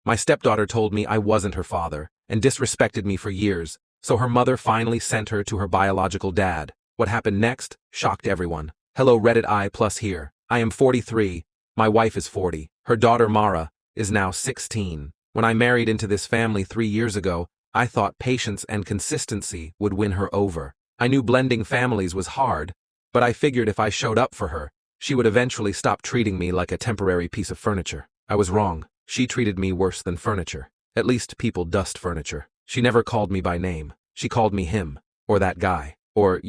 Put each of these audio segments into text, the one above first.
My stepdaughter told me I wasn't her father, and disrespected me for years, so her mother finally sent her to her biological dad. What happened next shocked everyone. Hello Reddit I+ here. I am 43, my wife is 40, her daughter Mara is now 16. When I married into this family 3 years ago, I thought patience and consistency would win her over. I knew blending families was hard, but I figured if I showed up for her, she would eventually stop treating me like a temporary piece of furniture. I was wrong. She treated me worse than furniture. At least people dust furniture. She never called me by name. She called me him, or that guy, or,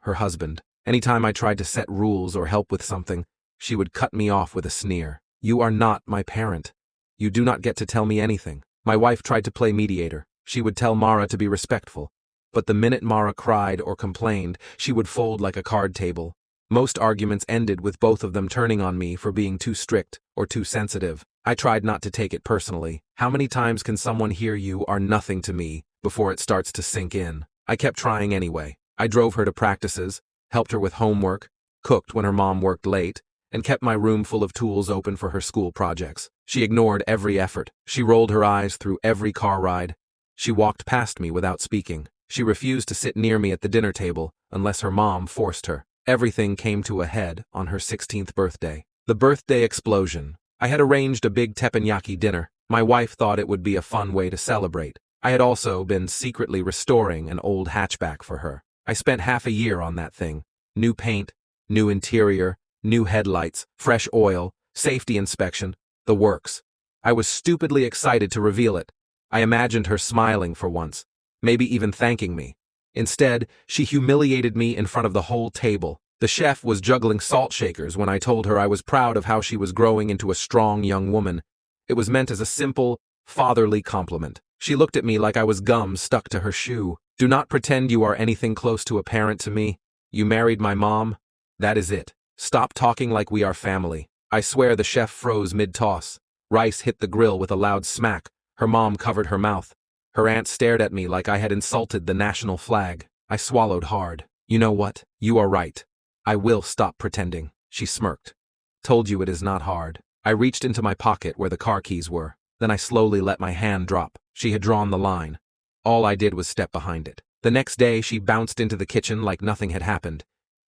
her husband. Anytime I tried to set rules or help with something, she would cut me off with a sneer. You are not my parent. You do not get to tell me anything. My wife tried to play mediator. She would tell Mara to be respectful. But the minute Mara cried or complained, she would fold like a card table. Most arguments ended with both of them turning on me for being too strict or too sensitive. I tried not to take it personally. How many times can someone hear you are nothing to me before it starts to sink in? I kept trying anyway. I drove her to practices, helped her with homework, cooked when her mom worked late, and kept my room full of tools open for her school projects. She ignored every effort. She rolled her eyes through every car ride. She walked past me without speaking. She refused to sit near me at the dinner table unless her mom forced her. Everything came to a head on her 16th birthday. The birthday explosion. I had arranged a big teppanyaki dinner. My wife thought it would be a fun way to celebrate. I had also been secretly restoring an old hatchback for her. I spent half a year on that thing. New paint, new interior, new headlights, fresh oil, safety inspection, the works. I was stupidly excited to reveal it. I imagined her smiling for once, maybe even thanking me. Instead, she humiliated me in front of the whole table. The chef was juggling salt shakers when I told her I was proud of how she was growing into a strong young woman. It was meant as a simple, fatherly compliment. She looked at me like I was gum stuck to her shoe. Do not pretend you are anything close to a parent to me. You married my mom. That is it. Stop talking like we are family. I swear the chef froze mid-toss. Rice hit the grill with a loud smack. Her mom covered her mouth. Her aunt stared at me like I had insulted the national flag. I swallowed hard. You know what? You are right. I will stop pretending. She smirked. Told you it is not hard. I reached into my pocket where the car keys were. Then I slowly let my hand drop. She had drawn the line. All I did was step behind it. The next day, she bounced into the kitchen like nothing had happened.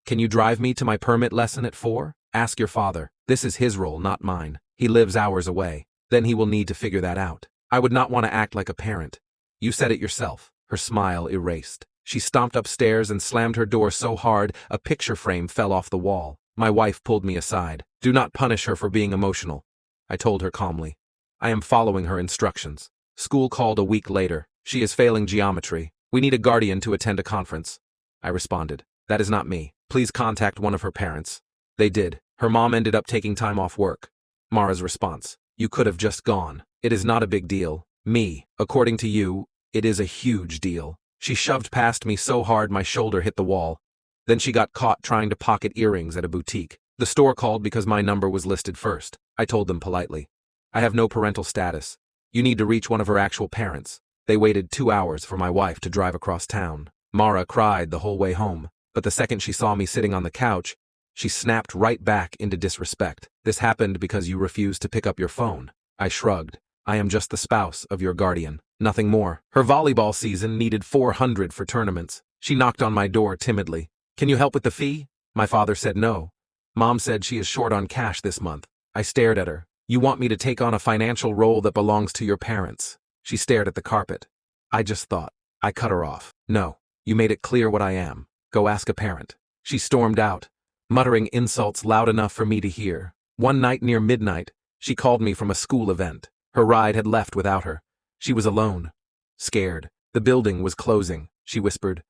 Can you drive me to my permit lesson at 4? Ask your father. This is his role, not mine. He lives hours away. Then he will need to figure that out. I would not want to act like a parent. You said it yourself. Her smile erased. She stomped upstairs and slammed her door so hard a picture frame fell off the wall. My wife pulled me aside. Do not punish her for being emotional, I told her calmly. I am following her instructions. School called a week later. She is failing geometry. We need a guardian to attend a conference. I responded. That is not me. Please contact one of her parents. They did. Her mom ended up taking time off work. Mara's response. You could have just gone. It is not a big deal. Me, according to you, it is a huge deal. She shoved past me so hard my shoulder hit the wall. Then she got caught trying to pocket earrings at a boutique. The store called because my number was listed first. I told them politely. I have no parental status. You need to reach one of her actual parents. They waited 2 hours for my wife to drive across town. Mara cried the whole way home, but the second she saw me sitting on the couch, she snapped right back into disrespect. This happened because you refused to pick up your phone. I shrugged. I am just the spouse of your guardian. Nothing more. Her volleyball season needed 400 for tournaments. She knocked on my door timidly. Can you help with the fee? My father said no. Mom said she is short on cash this month. I stared at her. You want me to take on a financial role that belongs to your parents? She stared at the carpet. I just thought. I cut her off. No. You made it clear what I am. Go ask a parent. She stormed out, muttering insults loud enough for me to hear. One night near midnight, she called me from a school event. Her ride had left without her. She was alone. Scared. The building was closing. She whispered,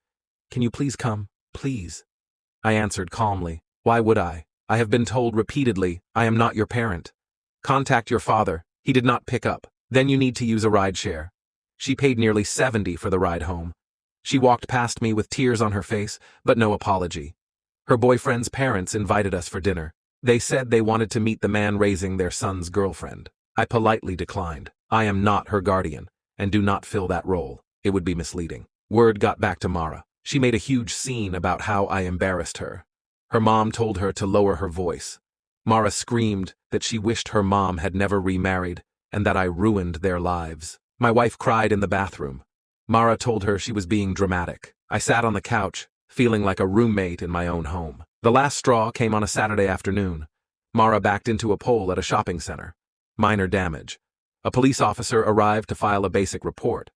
Can you please come? Please. I answered calmly. Why would I? I have been told repeatedly, I am not your parent. Contact your father. He did not pick up. Then you need to use a rideshare. She paid nearly $70 for the ride home. She walked past me with tears on her face, but no apology. Her boyfriend's parents invited us for dinner. They said they wanted to meet the man raising their son's girlfriend. I politely declined. I am not her guardian, and do not fill that role. It would be misleading. Word got back to Mara. She made a huge scene about how I embarrassed her. Her mom told her to lower her voice. Mara screamed that she wished her mom had never remarried, and that I ruined their lives. My wife cried in the bathroom. Mara told her she was being dramatic. I sat on the couch, feeling like a roommate in my own home. The last straw came on a Saturday afternoon. Mara backed into a pole at a shopping center. Minor damage. A police officer arrived to file a basic report.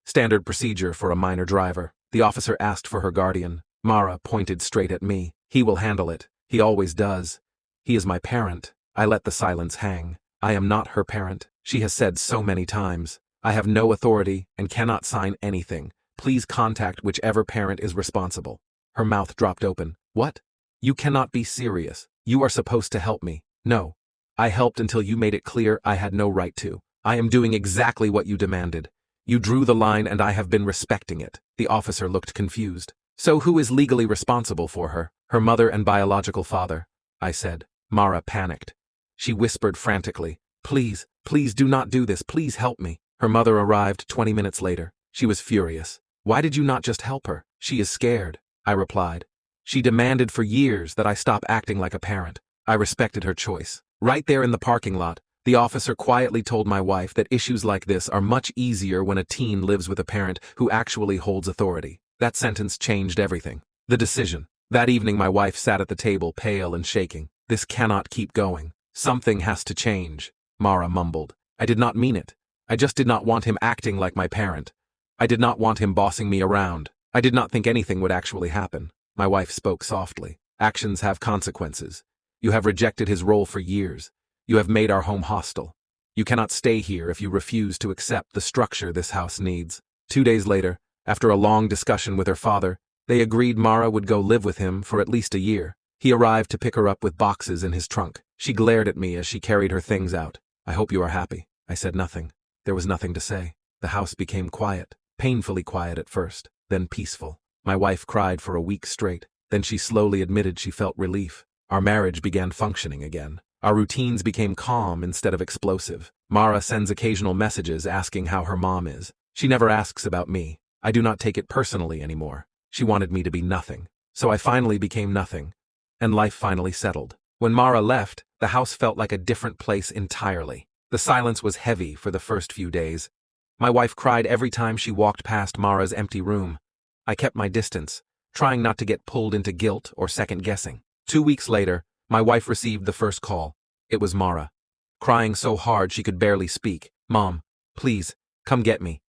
Standard procedure for a minor driver. The officer asked for her guardian. Mara pointed straight at me. He will handle it. He always does. He is my parent. I let the silence hang. I am not her parent. She has said so many times. I have no authority and cannot sign anything. Please contact whichever parent is responsible. Her mouth dropped open. What? You cannot be serious. You are supposed to help me. No. I helped until you made it clear I had no right to. I am doing exactly what you demanded. You drew the line and I have been respecting it. The officer looked confused. So who is legally responsible for her? Her mother and biological father, I said. Mara panicked. She whispered frantically, please, please do not do this. Please help me. Her mother arrived 20 minutes later. She was furious. Why did you not just help her? She is scared, I replied. She demanded for years that I stop acting like a parent. I respected her choice. Right there in the parking lot, the officer quietly told my wife that issues like this are much easier when a teen lives with a parent who actually holds authority. That sentence changed everything. The decision. That evening my wife sat at the table, pale and shaking. This cannot keep going. Something has to change, Mara mumbled. I did not mean it. I just did not want him acting like my parent. I did not want him bossing me around. I did not think anything would actually happen. My wife spoke softly. Actions have consequences. You have rejected his role for years. You have made our home hostile. You cannot stay here if you refuse to accept the structure this house needs. 2 days later, after a long discussion with her father, they agreed Mara would go live with him for at least a year. He arrived to pick her up with boxes in his trunk. She glared at me as she carried her things out. I hope you are happy. I said nothing. There was nothing to say. The house became quiet, painfully quiet at first, then peaceful. My wife cried for a week straight. Then she slowly admitted she felt relief. Our marriage began functioning again. Our routines became calm instead of explosive. Mara sends occasional messages asking how her mom is. She never asks about me. I do not take it personally anymore. She wanted me to be nothing. So I finally became nothing. And life finally settled. When Mara left, the house felt like a different place entirely. The silence was heavy for the first few days. My wife cried every time she walked past Mara's empty room. I kept my distance, trying not to get pulled into guilt or second-guessing. 2 weeks later, my wife received the first call. It was Mara, crying so hard she could barely speak. Mom, please, come get me.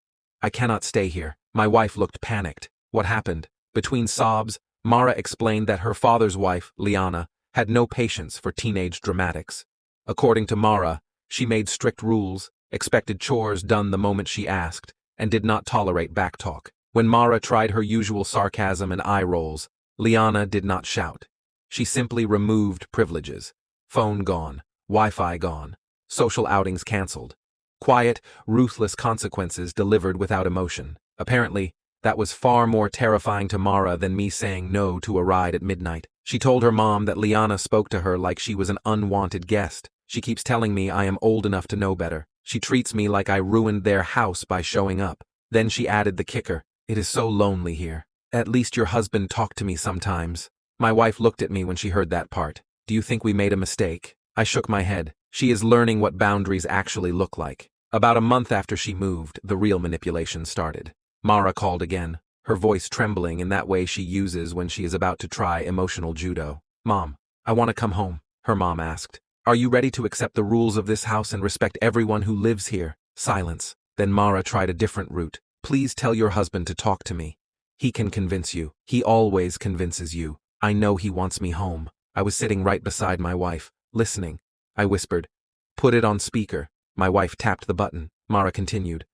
I cannot stay here. My wife looked panicked. What happened? Between sobs, Mara explained that her father's wife, Liana, had no patience for teenage dramatics. According to Mara, she made strict rules, expected chores done the moment she asked, and did not tolerate backtalk. When Mara tried her usual sarcasm and eye rolls, Liana did not shout. She simply removed privileges. Phone gone, Wi-Fi gone, social outings canceled. Quiet, ruthless consequences delivered without emotion. Apparently, that was far more terrifying to Mara than me saying no to a ride at midnight. She told her mom that Liana spoke to her like she was an unwanted guest. She keeps telling me I am old enough to know better. She treats me like I ruined their house by showing up. Then she added the kicker. It is so lonely here. At least your husband talked to me sometimes. My wife looked at me when she heard that part. Do you think we made a mistake? I shook my head. She is learning what boundaries actually look like. About a month after she moved, the real manipulation started. Mara called again, her voice trembling in that way she uses when she is about to try emotional judo. Mom, I want to come home, her mom asked. Are you ready to accept the rules of this house and respect everyone who lives here? Silence. Then Mara tried a different route. Please tell your husband to talk to me. He can convince you. He always convinces you. I know he wants me home. I was sitting right beside my wife, listening. I whispered, put it on speaker. My wife tapped the button. Mara continued.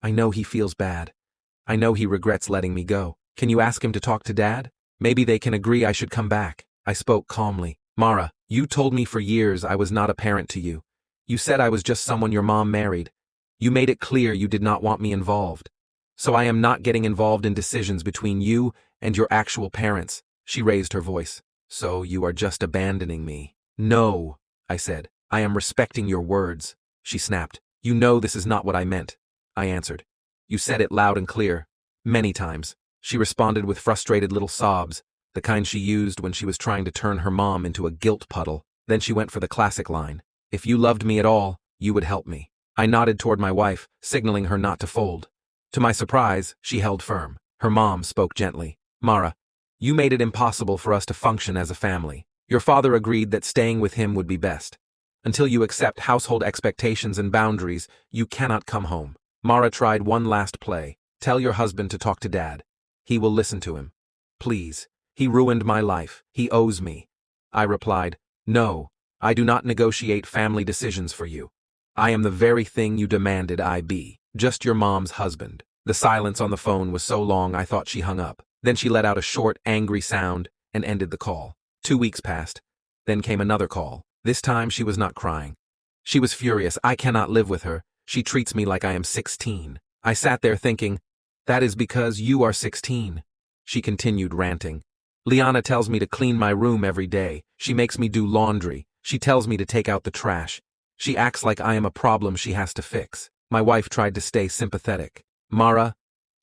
I know he feels bad. I know he regrets letting me go. Can you ask him to talk to Dad? Maybe they can agree I should come back. I spoke calmly. Mara, you told me for years I was not a parent to you. You said I was just someone your mom married. You made it clear you did not want me involved. So I am not getting involved in decisions between you and your actual parents. She raised her voice. So you are just abandoning me. No, I said. I am respecting your words. She snapped. You know this is not what I meant. I answered. You said it loud and clear. Many times. She responded with frustrated little sobs, the kind she used when she was trying to turn her mom into a guilt puddle. Then she went for the classic line. If you loved me at all, you would help me. I nodded toward my wife, signaling her not to fold. To my surprise, she held firm. Her mom spoke gently. Mara, you made it impossible for us to function as a family. Your father agreed that staying with him would be best. Until you accept household expectations and boundaries, you cannot come home. Mara tried one last play. Tell your husband to talk to Dad. He will listen to him. Please. He ruined my life. He owes me. I replied, no, I do not negotiate family decisions for you. I am the very thing you demanded I be. Just your mom's husband. The silence on the phone was so long I thought she hung up. Then she let out a short, angry sound and ended the call. 2 weeks passed. Then came another call. This time she was not crying. She was furious. I cannot live with her. She treats me like I am 16. I sat there thinking, that is because you are 16. She continued ranting. Liana tells me to clean my room every day. She makes me do laundry. She tells me to take out the trash. She acts like I am a problem she has to fix. My wife tried to stay sympathetic. Mara,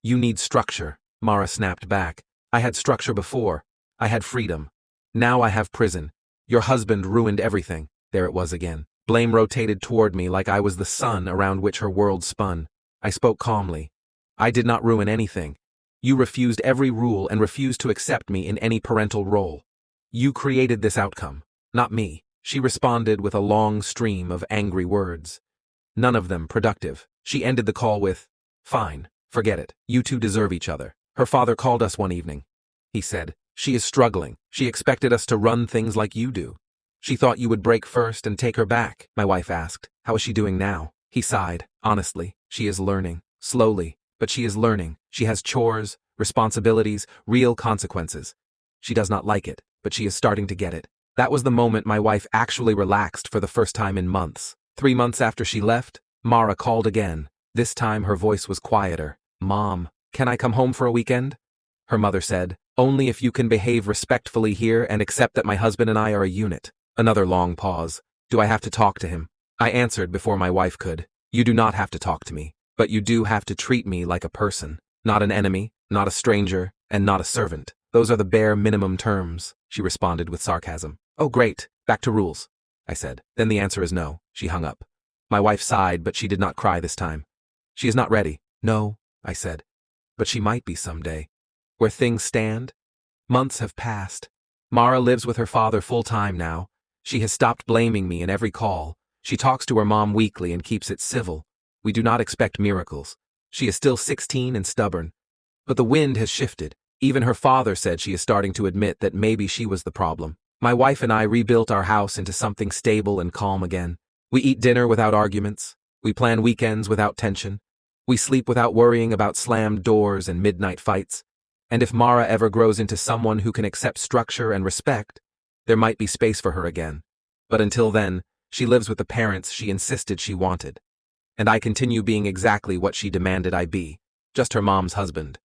you need structure. Mara snapped back. I had structure before. I had freedom. Now I have prison. Your husband ruined everything. There it was again. Blame rotated toward me like I was the sun around which her world spun. I spoke calmly. I did not ruin anything. You refused every rule and refused to accept me in any parental role. You created this outcome, not me. She responded with a long stream of angry words. None of them productive. She ended the call with, fine, forget it. You two deserve each other. Her father called us one evening. He said, she is struggling. She expected us to run things like you do. She thought you would break first and take her back. My wife asked, how is she doing now? He sighed. Honestly, she is learning. Slowly, but she is learning. She has chores, responsibilities, real consequences. She does not like it, but she is starting to get it. That was the moment my wife actually relaxed for the first time in months. 3 months after she left, Mara called again. This time her voice was quieter. Mom, can I come home for a weekend? Her mother said, only if you can behave respectfully here and accept that my husband and I are a unit. Another long pause. Do I have to talk to him? I answered before my wife could. You do not have to talk to me, but you do have to treat me like a person. Not an enemy, not a stranger, and not a servant. Those are the bare minimum terms, she responded with sarcasm. Oh great, back to rules, I said. Then the answer is no. She hung up. My wife sighed, but she did not cry this time. She is not ready. No, I said. But she might be someday. Where things stand? Months have passed. Mara lives with her father full-time now. She has stopped blaming me in every call. She talks to her mom weekly and keeps it civil. We do not expect miracles. She is still 16 and stubborn. But the wind has shifted. Even her father said she is starting to admit that maybe she was the problem. My wife and I rebuilt our house into something stable and calm again. We eat dinner without arguments. We plan weekends without tension. We sleep without worrying about slammed doors and midnight fights. And if Mara ever grows into someone who can accept structure and respect, there might be space for her again. But until then, she lives with the parents she insisted she wanted. And I continue being exactly what she demanded I be, just her mom's husband.